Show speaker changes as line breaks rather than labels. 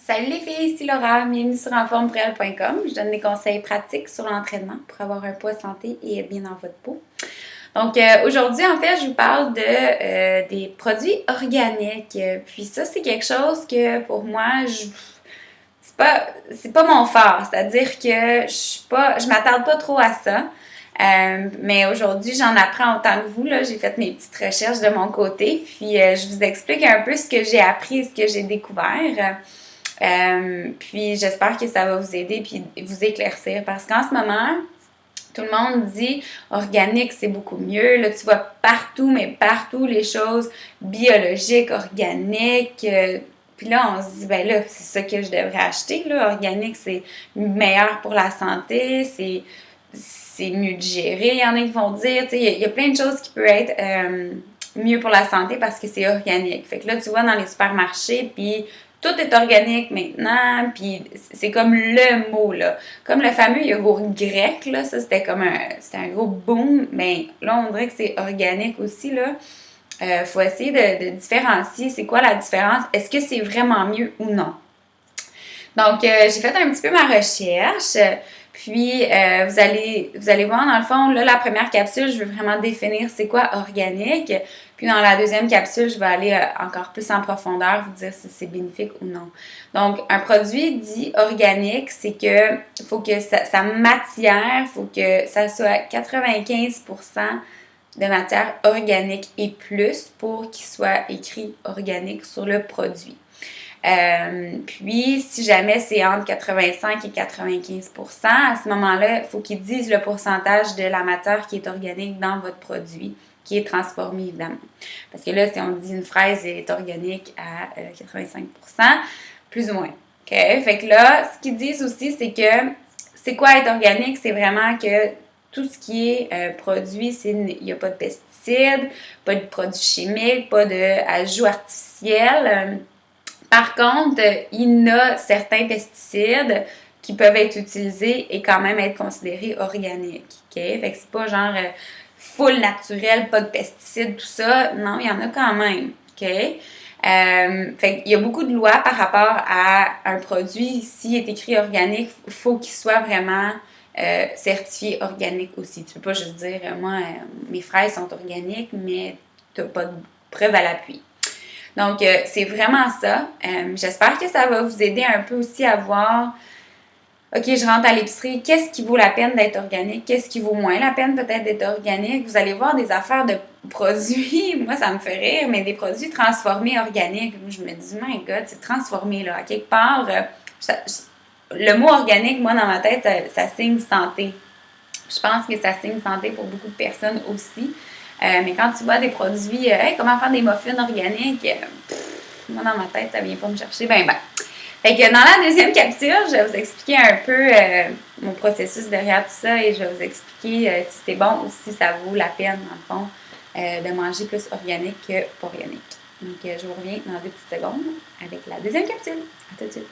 Salut les filles, ici Laura, bienvenue sur enformeprel.com. Je donne des conseils pratiques sur l'entraînement pour avoir un poids santé et être bien dans votre peau. Donc aujourd'hui, en fait, je vous parle des produits organiques. Puis ça, c'est quelque chose que pour moi, c'est pas mon fort. C'est-à-dire que je m'attarde pas trop à ça. Mais aujourd'hui, j'en apprends autant que vous. Là. J'ai fait mes petites recherches de mon côté. Puis je vous explique un peu ce que j'ai appris, ce que j'ai découvert. Puis j'espère que ça va vous aider puis vous éclaircir parce qu'en ce moment, tout le monde dit organique, c'est beaucoup mieux. Là, tu vois partout, mais partout, les choses biologiques, organiques. Puis là, on se dit, ben là, c'est ça que je devrais acheter. Là. Organique, c'est meilleur pour la santé, c'est mieux digéré. Il y en a qui vont dire, tu sais, il y a plein de choses qui peuvent être mieux pour la santé parce que c'est organique. Fait que là, tu vois dans les supermarchés, puis tout est organique maintenant, puis c'est comme le mot, là. Comme le fameux yogourt grec, là, ça, c'était un gros boom, mais là, on dirait que c'est organique aussi, là. Faut essayer de différencier c'est quoi la différence, est-ce que c'est vraiment mieux ou non. Donc, j'ai fait un petit peu ma recherche, puis vous allez voir, dans le fond, là, la première capsule, je veux vraiment définir c'est quoi organique, puis dans la deuxième capsule, je vais aller encore plus en profondeur, vous dire si c'est bénéfique ou non. Donc, un produit dit organique, c'est que faut que sa matière, faut que ça soit 95% de matière organique et plus pour qu'il soit écrit organique sur le produit. Puis, si jamais c'est entre 85 et 95%, à ce moment-là, il faut qu'ils disent le pourcentage de la matière qui est organique dans votre produit, qui est transformé évidemment. Parce que là, si on dit une fraise est organique à 85%, plus ou moins. OK? Fait que là, ce qu'ils disent aussi, c'est quoi être organique? C'est vraiment que tout ce qui est produit, il n'y a pas de pesticides, pas de produits chimiques, pas d'ajouts artificiels. Par contre, il y a certains pesticides qui peuvent être utilisés et quand même être considérés organiques. OK? Fait que c'est pas genre full naturel, pas de pesticides, tout ça. Non, il y en a quand même. OK? Fait qu'il y a beaucoup de lois par rapport à un produit. S'il est écrit organique, il faut qu'il soit vraiment certifié organique aussi. Tu peux pas juste dire, moi, mes fraises sont organiques, mais tu n'as pas de preuve à l'appui. Donc, c'est vraiment ça. J'espère que ça va vous aider un peu aussi à voir, OK, je rentre à l'épicerie, qu'est-ce qui vaut la peine d'être organique? Qu'est-ce qui vaut moins la peine peut-être d'être organique? Vous allez voir des affaires de produits, moi ça me fait rire, mais des produits transformés organiques. Je me dis, my God, c'est transformé là. À quelque part, le mot organique, moi dans ma tête, ça signe santé. Je pense que ça signe santé pour beaucoup de personnes aussi. Mais quand tu vois des produits, hey, comment faire des muffins organiques, moi dans ma tête, ça vient pas me chercher, ben. Fait que dans la deuxième capsule, je vais vous expliquer un peu mon processus derrière tout ça et je vais vous expliquer si c'est bon ou si ça vaut la peine, dans le fond, de manger plus organique que pas organique. Donc, je vous reviens dans 2 petites secondes avec la deuxième capsule. À tout de suite.